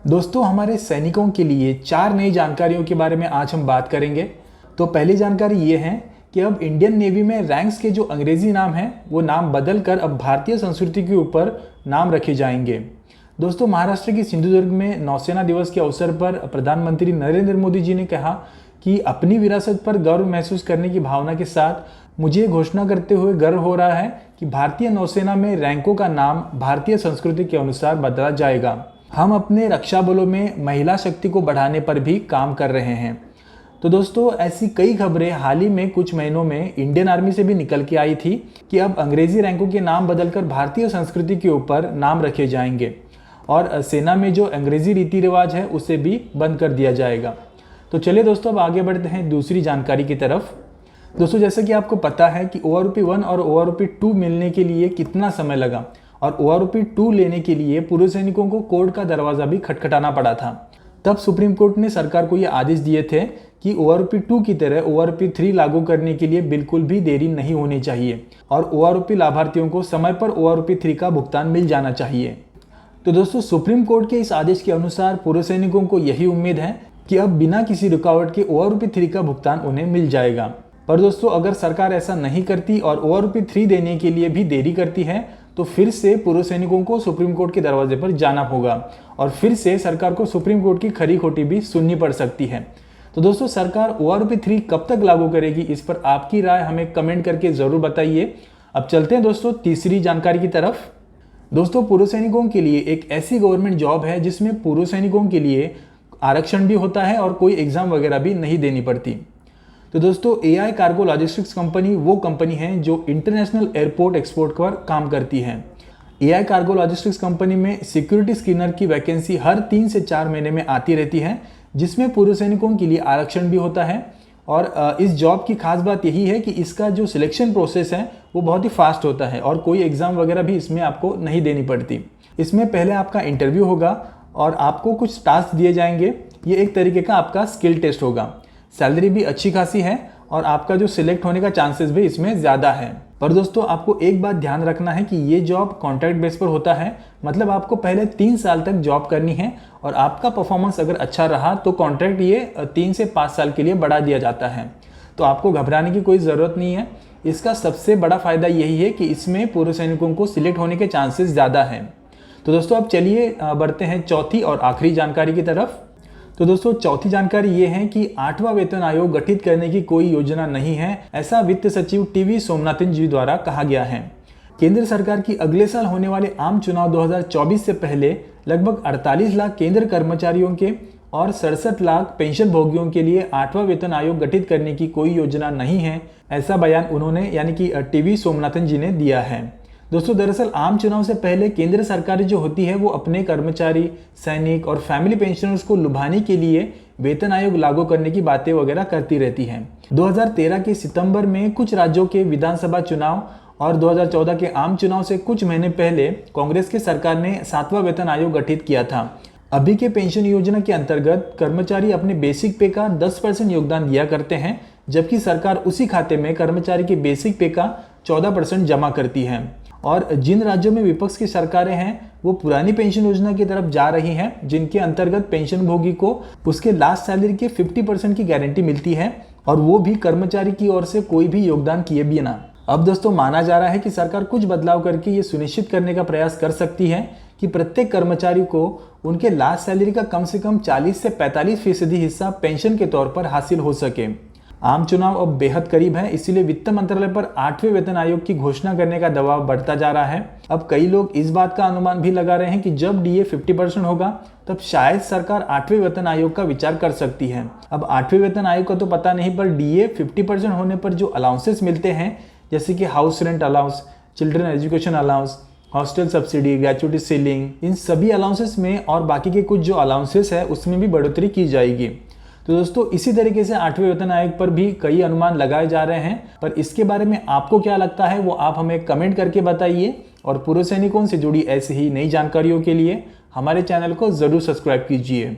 दोस्तों, हमारे सैनिकों के लिए 4 नई जानकारियों के बारे में आज हम बात करेंगे। तो पहली जानकारी ये है कि अब इंडियन नेवी में रैंक्स के जो अंग्रेजी नाम हैं वो नाम बदल कर अब भारतीय संस्कृति के ऊपर नाम रखे जाएंगे। दोस्तों, महाराष्ट्र के सिंधुदुर्ग में नौसेना दिवस के अवसर पर प्रधानमंत्री नरेंद्र मोदी जी ने कहा कि अपनी विरासत पर गर्व महसूस करने की भावना के साथ मुझे ये घोषणा करते हुए गर्व हो रहा है कि भारतीय नौसेना में रैंकों का नाम भारतीय संस्कृति के अनुसार बदला जाएगा। हम अपने रक्षा बलों में महिला शक्ति को बढ़ाने पर भी काम कर रहे हैं। तो दोस्तों, ऐसी कई खबरें हाल ही में कुछ महीनों में इंडियन आर्मी से भी निकल के आई थी कि अब अंग्रेजी रैंकों के नाम बदलकर भारतीय संस्कृति के ऊपर नाम रखे जाएंगे और सेना में जो अंग्रेजी रीति रिवाज है उसे भी बंद कर दिया जाएगा। तो चलिए दोस्तों, अब आगे बढ़ते हैं दूसरी जानकारी की तरफ। दोस्तों, जैसे कि आपको पता है कि ORP 1 और ORP 2 मिलने के लिए कितना समय लगा और ORP 2 लेने के लिए पूर्व सैनिकों को कोर्ट का दरवाजा भी खटखटाना पड़ा था। तब सुप्रीम कोर्ट ने सरकार को ये आदेश दिए थे कि ORP 2 की तरह ORP 3 लागू करने के लिए बिल्कुल भी देरी नहीं होनी चाहिए और ORP लाभार्थियों को समय पर ORP 3 का भुगतान मिल जाना चाहिए। तो दोस्तों, सुप्रीम कोर्ट के इस आदेश के अनुसार पूर्व सैनिकों को यही उम्मीद है कि अब बिना किसी रुकावट के ORP 3 का भुगतान उन्हें मिल जाएगा। पर दोस्तों, अगर सरकार ऐसा नहीं करती और ORP 3 देने के लिए भी देरी करती है तो फिर से पूर्व सैनिकों को सुप्रीम कोर्ट के दरवाजे पर जाना होगा और फिर से सरकार को सुप्रीम कोर्ट की खरी खोटी भी सुननी पड़ सकती है। तो दोस्तों, सरकार ORP 3 कब तक लागू करेगी, इस पर आपकी राय हमें कमेंट करके जरूर बताइए। अब चलते हैं दोस्तों तीसरी जानकारी की तरफ। दोस्तों, पूर्व सैनिकों के लिए एक ऐसी गवर्नमेंट जॉब है जिसमें पूर्व सैनिकों के लिए आरक्षण भी होता है और कोई एग्जाम वगैरह भी नहीं देनी पड़ती। तो दोस्तों, AI कार्गो लॉजिस्टिक्स कंपनी वो कंपनी है जो इंटरनेशनल एयरपोर्ट एक्सपोर्ट पर काम करती है। AI कार्गो लॉजिस्टिक्स कंपनी में सिक्योरिटी स्क्रीनर की वैकेंसी हर 3 से 4 महीने में आती रहती है, जिसमें पूर्व सैनिकों के लिए आरक्षण भी होता है। और इस जॉब की खास बात यही है कि इसका जो सिलेक्शन प्रोसेस है वो बहुत ही फास्ट होता है और कोई एग्ज़ाम वगैरह भी इसमें आपको नहीं देनी पड़ती। इसमें पहले आपका इंटरव्यू होगा और आपको कुछ टास्क दिए जाएंगे। ये एक तरीके का आपका स्किल टेस्ट होगा। सैलरी भी अच्छी खासी है और आपका जो सिलेक्ट होने का चांसेस भी इसमें ज़्यादा है। पर दोस्तों, आपको एक बात ध्यान रखना है कि ये जॉब कॉन्ट्रैक्ट बेस पर होता है, मतलब आपको पहले 3 साल तक जॉब करनी है और आपका परफॉर्मेंस अगर अच्छा रहा तो कॉन्ट्रैक्ट ये 3 से 5 साल के लिए बढ़ा दिया जाता है। तो आपको घबराने की कोई ज़रूरत नहीं है। इसका सबसे बड़ा फायदा यही है कि इसमें पूर्व सैनिकों को सिलेक्ट होने के चांसेस ज़्यादा हैं। तो दोस्तों, अब चलिए बढ़ते हैं चौथी और आखिरी जानकारी की तरफ। तो दोस्तों, चौथी जानकारी ये है कि 8वां वेतन आयोग गठित करने की कोई योजना नहीं है, ऐसा वित्त सचिव TV सोमनाथन जी द्वारा कहा गया है। केंद्र सरकार की अगले साल होने वाले आम चुनाव 2024 से पहले लगभग 48 लाख केंद्र कर्मचारियों के और 67 लाख पेंशन भोगियों के लिए 8वां वेतन आयोग गठित करने की कोई योजना नहीं है, ऐसा बयान उन्होंने यानी कि TV सोमनाथन जी ने दिया है। दोस्तों, दरअसल आम चुनाव से पहले केंद्र सरकार जो होती है वो अपने कर्मचारी, सैनिक और फैमिली पेंशनर्स को लुभाने के लिए वेतन आयोग लागू करने की बातें वगैरह करती रहती है। 2013 के सितंबर में कुछ राज्यों के विधानसभा चुनाव और 2014 के आम चुनाव से कुछ महीने पहले कांग्रेस की सरकार ने 7वां वेतन आयोग गठित किया था। अभी के पेंशन योजना के अंतर्गत कर्मचारी अपने बेसिक पे का 10% योगदान दिया करते हैं, जबकि सरकार उसी खाते में कर्मचारी के बेसिक पे का 14% जमा करती है। और जिन राज्यों में विपक्ष की सरकारें हैं वो पुरानी पेंशन योजना की तरफ जा रही हैं, जिनके अंतर्गत पेंशन भोगी को उसके लास्ट सैलरी के 50% की गारंटी मिलती है और वो भी कर्मचारी की ओर से कोई भी योगदान किए बिना। अब दोस्तों, माना जा रहा है कि सरकार कुछ बदलाव करके ये सुनिश्चित करने का प्रयास कर सकती है कि प्रत्येक कर्मचारी को उनके लास्ट सैलरी का कम से कम 40 से 45% हिस्सा पेंशन के तौर पर हासिल हो सके। आम चुनाव अब बेहद करीब है, इसीलिए वित्त मंत्रालय पर 8वें वेतन आयोग की घोषणा करने का दबाव बढ़ता जा रहा है। अब कई लोग इस बात का अनुमान भी लगा रहे हैं कि जब DA 50% होगा तब शायद सरकार 8वें वेतन आयोग का विचार कर सकती है। अब 8वें वेतन आयोग का तो पता नहीं, पर DA 50% होने पर जो अलाउंसेस मिलते हैं, जैसे कि house rent allowance, children education allowance, hostel subsidy, gratuity ceiling, इन सभी अलाउंसेस में और बाकी के कुछ जो अलाउंसेस है उसमें भी बढ़ोतरी की जाएगी। तो दोस्तों, इसी तरीके से 8वें वेतन आयोग पर भी कई अनुमान लगाए जा रहे हैं, पर इसके बारे में आपको क्या लगता है वो आप हमें कमेंट करके बताइए। और पूर्व सैनिकों से जुड़ी ऐसी ही नई जानकारियों के लिए हमारे चैनल को जरूर सब्सक्राइब कीजिए।